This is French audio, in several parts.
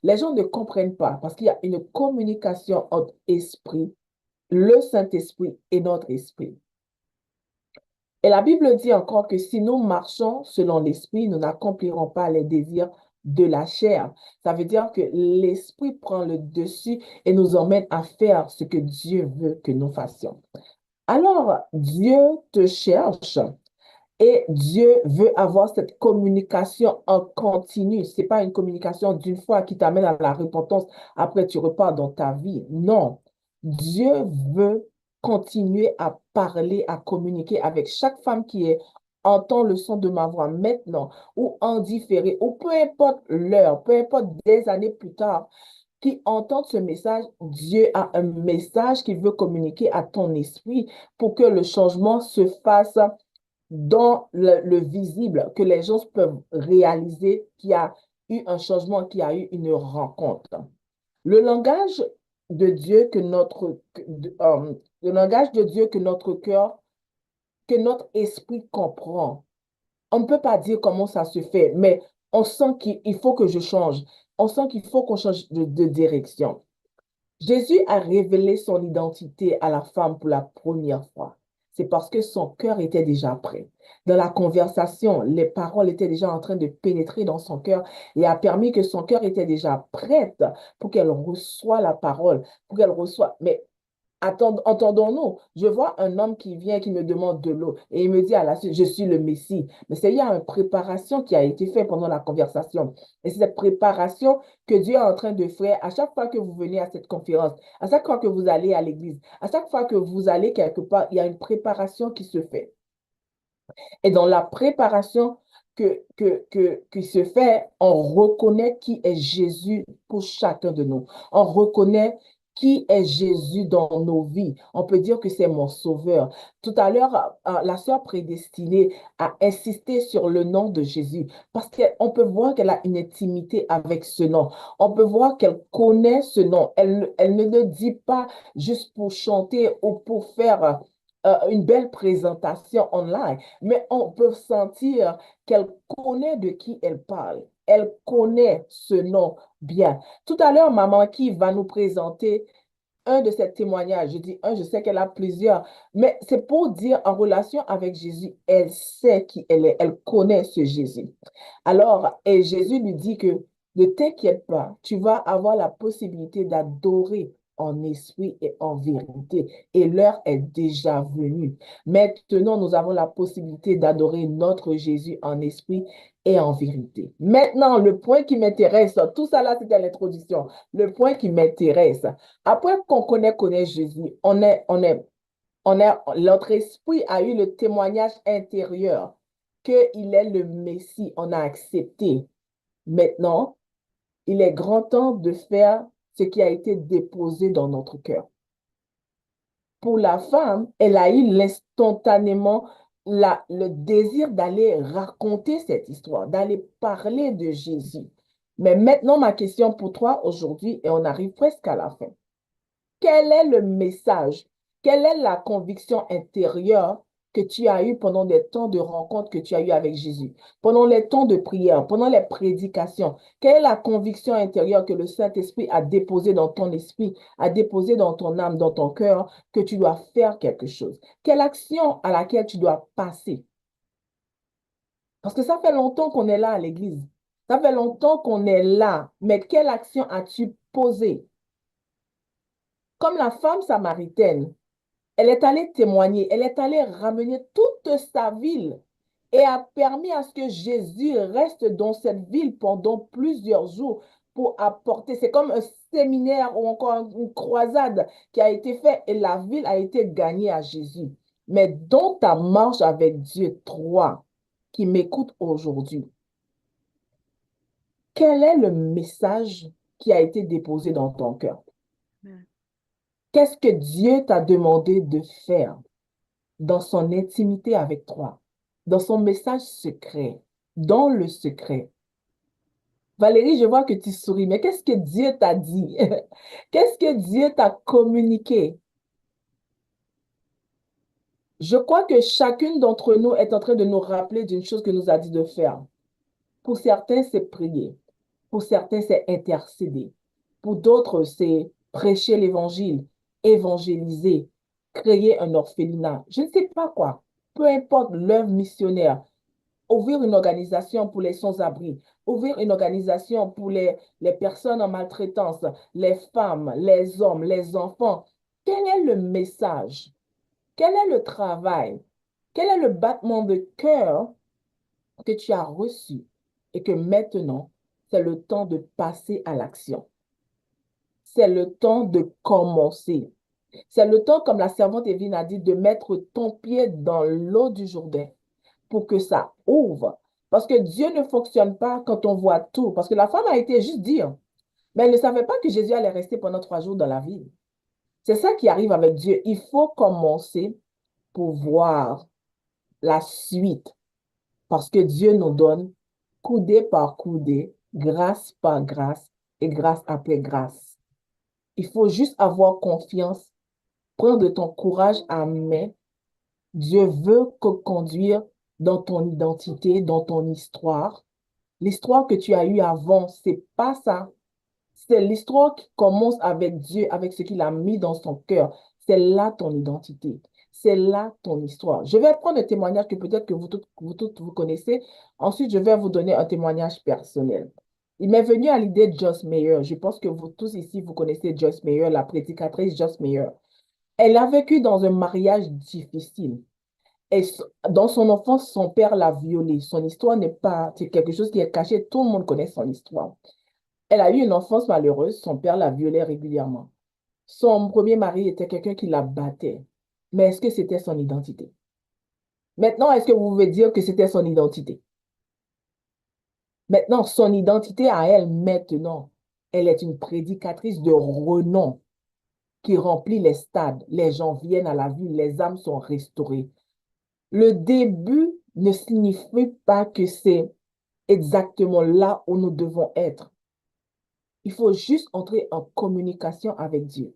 Les gens ne comprennent pas parce qu'il y a une communication entre esprit, le Saint-Esprit et notre esprit. Et la Bible dit encore que si nous marchons selon l'esprit, nous n'accomplirons pas les désirs de la chair. Ça veut dire que l'esprit prend le dessus et nous emmène à faire ce que Dieu veut que nous fassions. Alors, Dieu te cherche et Dieu veut avoir cette communication en continu. Ce n'est pas une communication d'une fois qui t'amène à la repentance, après tu repars dans ta vie. Non. Dieu veut continuer à parler, à communiquer avec chaque femme qui est entend le son de ma voix maintenant ou en différé, ou peu importe l'heure, peu importe des années plus tard, qui entendent ce message. Dieu a un message qu'il veut communiquer à ton esprit pour que le changement se fasse dans le visible, que les gens peuvent réaliser qu'il y a eu un changement, qu'il y a eu une rencontre. Le langage de Dieu que le langage de Dieu que notre cœur, que notre esprit comprend. On ne peut pas dire comment ça se fait, mais on sent qu'il faut que je change. On sent qu'il faut qu'on change de direction. Jésus a révélé son identité à la femme pour la première fois. C'est parce que son cœur était déjà prêt. Dans la conversation, les paroles étaient déjà en train de pénétrer dans son cœur et a permis que son cœur était déjà prête pour qu'elle reçoive la parole, pour qu'elle reçoive. Mais entendons-nous, je vois un homme qui vient, qui me demande de l'eau et il me dit à la suite, je suis le Messie. Mais il y a une préparation qui a été faite pendant la conversation. Et c'est cette préparation que Dieu est en train de faire à chaque fois que vous venez à cette conférence, à chaque fois que vous allez à l'église, à chaque fois que vous allez quelque part, il y a une préparation qui se fait. Et dans la préparation qui se fait, on reconnaît qui est Jésus pour chacun de nous. On reconnaît qui est Jésus dans nos vies. On peut dire que c'est mon sauveur. Tout à l'heure, la sœur prédestinée a insisté sur le nom de Jésus parce qu'on peut voir qu'elle a une intimité avec ce nom. On peut voir qu'elle connaît ce nom. Elle ne le dit pas juste pour chanter ou pour faire une belle présentation online, mais on peut sentir qu'elle connaît de qui elle parle. Elle connaît ce nom bien. Tout à l'heure, maman qui va nous présenter un de ses témoignages. Je dis un, je sais qu'elle a plusieurs, mais c'est pour dire en relation avec Jésus, elle sait qui elle est, elle connaît ce Jésus. Alors, et Jésus lui dit que ne t'inquiète pas, tu vas avoir la possibilité d'adorer en esprit et en vérité. Et l'heure est déjà venue. Maintenant, nous avons la possibilité d'adorer notre Jésus en esprit et en vérité. Maintenant, le point qui m'intéresse, tout ça là, c'était l'introduction. Le point qui m'intéresse, après qu'on connaît Jésus, notre esprit a eu le témoignage intérieur qu'il est le Messie. On a accepté. Maintenant, il est grand temps de faire ce qui a été déposé dans notre cœur. Pour la femme, elle a eu instantanément le désir d'aller raconter cette histoire, d'aller parler de Jésus. Mais maintenant, ma question pour toi aujourd'hui, et on arrive presque à la fin. Quel est le message? Quelle est la conviction intérieure que tu as eue pendant les temps de rencontre que tu as eu avec Jésus, pendant les temps de prière, pendant les prédications? Quelle est la conviction intérieure que le Saint-Esprit a déposée dans ton esprit, a déposée dans ton âme, dans ton cœur, que tu dois faire quelque chose? Quelle action à laquelle tu dois passer? Parce que ça fait longtemps qu'on est là à l'église. Ça fait longtemps qu'on est là. Mais quelle action as-tu posée? Comme la femme samaritaine, elle est allée témoigner, elle est allée ramener toute sa ville et a permis à ce que Jésus reste dans cette ville pendant plusieurs jours pour apporter. C'est comme un séminaire ou encore une croisade qui a été faite et la ville a été gagnée à Jésus. Mais dans ta marche avec Dieu, toi qui m'écoutes aujourd'hui, quel est le message qui a été déposé dans ton cœur? Qu'est-ce que Dieu t'a demandé de faire dans son intimité avec toi, dans son message secret, dans le secret? Valérie, je vois que tu souris, mais qu'est-ce que Dieu t'a dit? Qu'est-ce que Dieu t'a communiqué? Je crois que chacune d'entre nous est en train de nous rappeler d'une chose que nous a dit de faire. Pour certains, c'est prier. Pour certains, c'est intercéder. Pour d'autres, c'est prêcher l'évangile, évangéliser, créer un orphelinat. Je ne sais pas quoi. Peu importe l'œuvre missionnaire, ouvrir une organisation pour les sans-abri, ouvrir une organisation pour les personnes en maltraitance, les femmes, les hommes, les enfants. Quel est le message? Quel est le travail? Quel est le battement de cœur que tu as reçu et que maintenant, c'est le temps de passer à l'action? C'est le temps de commencer. C'est le temps, comme la servante Évelyne a dit, de mettre ton pied dans l'eau du Jourdain pour que ça ouvre. Parce que Dieu ne fonctionne pas quand on voit tout. Parce que la femme a été juste dire, mais elle ne savait pas que Jésus allait rester pendant 3 jours dans la ville. C'est ça qui arrive avec Dieu. Il faut commencer pour voir la suite. Parce que Dieu nous donne coudée par coudée, grâce par grâce et grâce après grâce. Il faut juste avoir confiance, prendre ton courage à main. Dieu veut te conduire dans ton identité, dans ton histoire. L'histoire que tu as eue avant, c'est pas ça. C'est l'histoire qui commence avec Dieu, avec ce qu'il a mis dans son cœur. C'est là ton identité. C'est là ton histoire. Je vais prendre un témoignage que peut-être que vous toutes, vous connaissez. Ensuite, je vais vous donner un témoignage personnel. Il m'est venu à l'idée de Joyce Meyer. Je pense que vous tous ici, vous connaissez Joyce Meyer, la prédicatrice Joyce Meyer. Elle a vécu dans un mariage difficile. Et dans son enfance, son père l'a violée. Son histoire n'est pas, c'est quelque chose qui est caché. Tout le monde connaît son histoire. Elle a eu une enfance malheureuse. Son père la violait régulièrement. Son premier mari était quelqu'un qui la battait. Mais est-ce que c'était son identité? Maintenant, est-ce que vous pouvez dire que c'était son identité? Maintenant, son identité à elle, maintenant, elle est une prédicatrice de renom qui remplit les stades. Les gens viennent à la ville, les âmes sont restaurées. Le début ne signifie pas que c'est exactement là où nous devons être. Il faut juste entrer en communication avec Dieu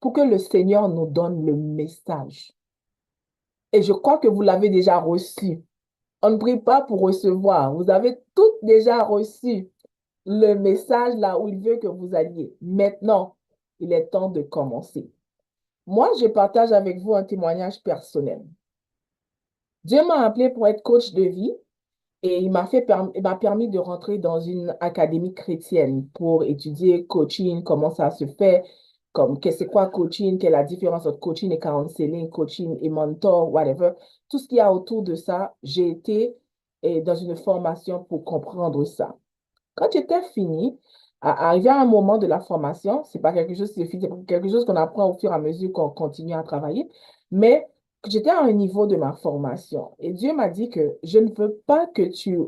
pour que le Seigneur nous donne le message. Et je crois que vous l'avez déjà reçu. On ne prie pas pour recevoir. Vous avez toutes déjà reçu le message là où il veut que vous alliez. Maintenant, il est temps de commencer. Moi, je partage avec vous un témoignage personnel. Dieu m'a appelé pour être coach de vie. Et il m'a permis de rentrer dans une académie chrétienne pour étudier coaching, comment ça se fait, comme c'est quoi coaching, quelle est la différence entre coaching et counseling, coaching et mentor, whatever. Tout ce qu'il y a autour de ça, j'ai été dans une formation pour comprendre ça. Quand j'étais fini, arrivé à un moment de la formation, c'est pas quelque chose qui se c'est quelque chose qu'on apprend au fur et à mesure qu'on continue à travailler, mais j'étais à un niveau de ma formation et Dieu m'a dit que je ne veux pas que tu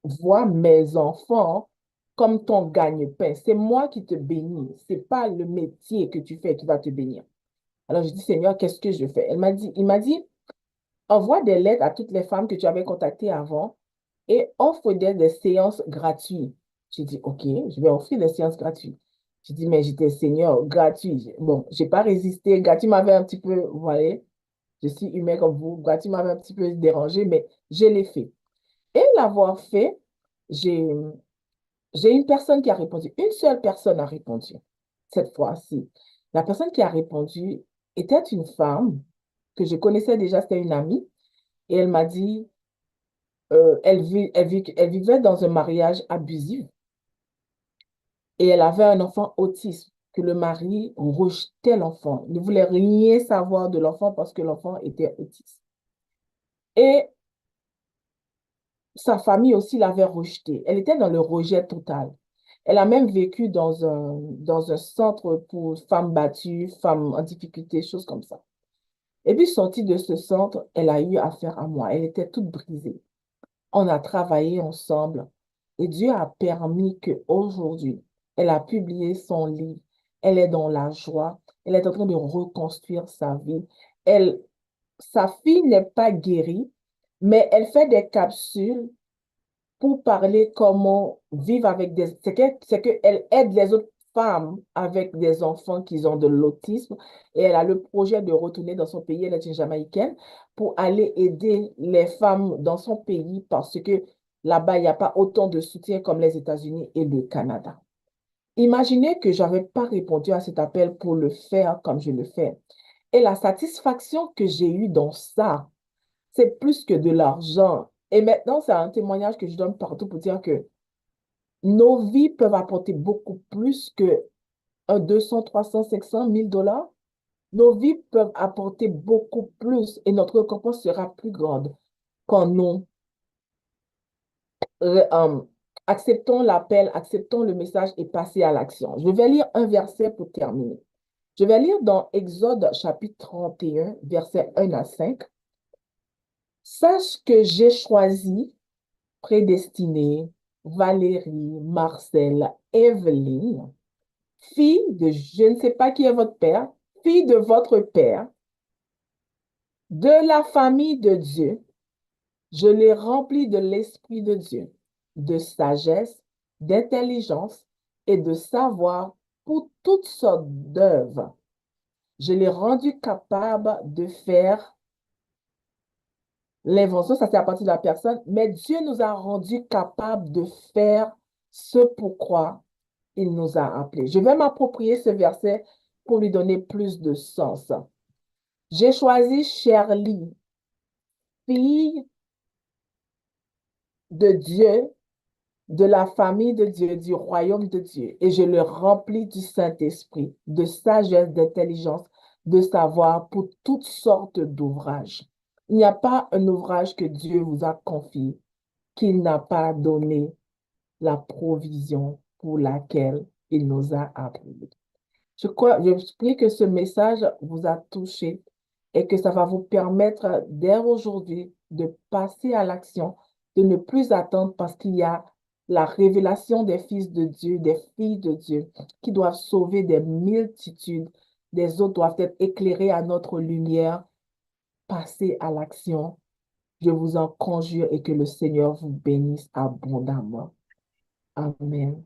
vois mes enfants comme ton gagne-pain. C'est moi qui te bénis. C'est pas le métier que tu fais qui va te bénir. Alors je dis, Seigneur, qu'est-ce que je fais? Il m'a dit, envoie des lettres à toutes les femmes que tu avais contactées avant et offre des séances gratuites. J'ai dit, OK, je vais offrir des séances gratuites. J'ai dit, mais j'étais Seigneur, gratuit. Bon, j'ai pas résisté. Gratuit m'avait un petit peu, vous voyez, je suis humain comme vous. Gratuit m'avait un petit peu dérangé, mais je l'ai fait. Et l'avoir fait, j'ai, j'ai une personne qui a répondu. Une seule personne a répondu cette fois-ci. La personne qui a répondu était une femme que je connaissais déjà, c'était une amie. Et elle m'a dit, elle vivait dans un mariage abusif et elle avait un enfant autiste, que le mari rejetait l'enfant. Il ne voulait rien savoir de l'enfant parce que l'enfant était autiste. Et sa famille aussi l'avait rejeté. Elle était dans le rejet total. Elle a même vécu dans un centre pour femmes battues, femmes en difficulté, choses comme ça. Et puis, sortie de ce centre, elle a eu affaire à moi. Elle était toute brisée. On a travaillé ensemble et Dieu a permis qu'aujourd'hui, elle a publié son livre. Elle est dans la joie. Elle est en train de reconstruire sa vie. Elle, sa fille n'est pas guérie, mais elle fait des capsules pour parler comment vivre avec des... C'est qu'elle aide les autres femmes avec des enfants qui ont de l'autisme et elle a le projet de retourner dans son pays, elle est une Jamaïcaine, pour aller aider les femmes dans son pays parce que Là-bas, il n'y a pas autant de soutien comme les États-Unis et le Canada. Imaginez que je n'avais pas répondu à cet appel pour le faire comme je le fais. Et la satisfaction que j'ai eue dans ça, c'est plus que de l'argent. Et maintenant, c'est un témoignage que je donne partout pour dire que nos vies peuvent apporter beaucoup plus que un 200, 300, 500, 1000 $. Nos vies peuvent apporter beaucoup plus et notre récompense sera plus grande quand nous euh, euh, acceptons l'appel, acceptons le message et passons à l'action. Je vais lire un verset pour terminer. Je vais lire dans Exode chapitre 31, versets 1 à 5. Sache que j'ai choisi, prédestiné Valérie, Marcel, Evelyne, fille de, je ne sais pas qui est votre père, fille de votre père, de la famille de Dieu. Je l'ai rempli de l'Esprit de Dieu, de sagesse, d'intelligence et de savoir pour toutes sortes d'œuvres. Je l'ai rendu capable de faire l'invention, ça c'est à partir de la personne, mais Dieu nous a rendus capables de faire ce pourquoi il nous a appelés. Je vais m'approprier ce verset pour lui donner plus de sens. J'ai choisi Shirley, fille de Dieu, de la famille de Dieu, du royaume de Dieu, et je le remplis du Saint-Esprit, de sagesse, d'intelligence, de savoir pour toutes sortes d'ouvrages. Il n'y a pas un ouvrage que Dieu vous a confié qu'il n'a pas donné la provision pour laquelle il nous a appelés. Je prie que ce message vous a touché et que ça va vous permettre dès aujourd'hui de passer à l'action, de ne plus attendre parce qu'il y a la révélation des fils de Dieu, des filles de Dieu qui doivent sauver des multitudes. Des autres doivent être éclairés à notre lumière. Passez à l'action. Je vous en conjure et que le Seigneur vous bénisse abondamment. Amen.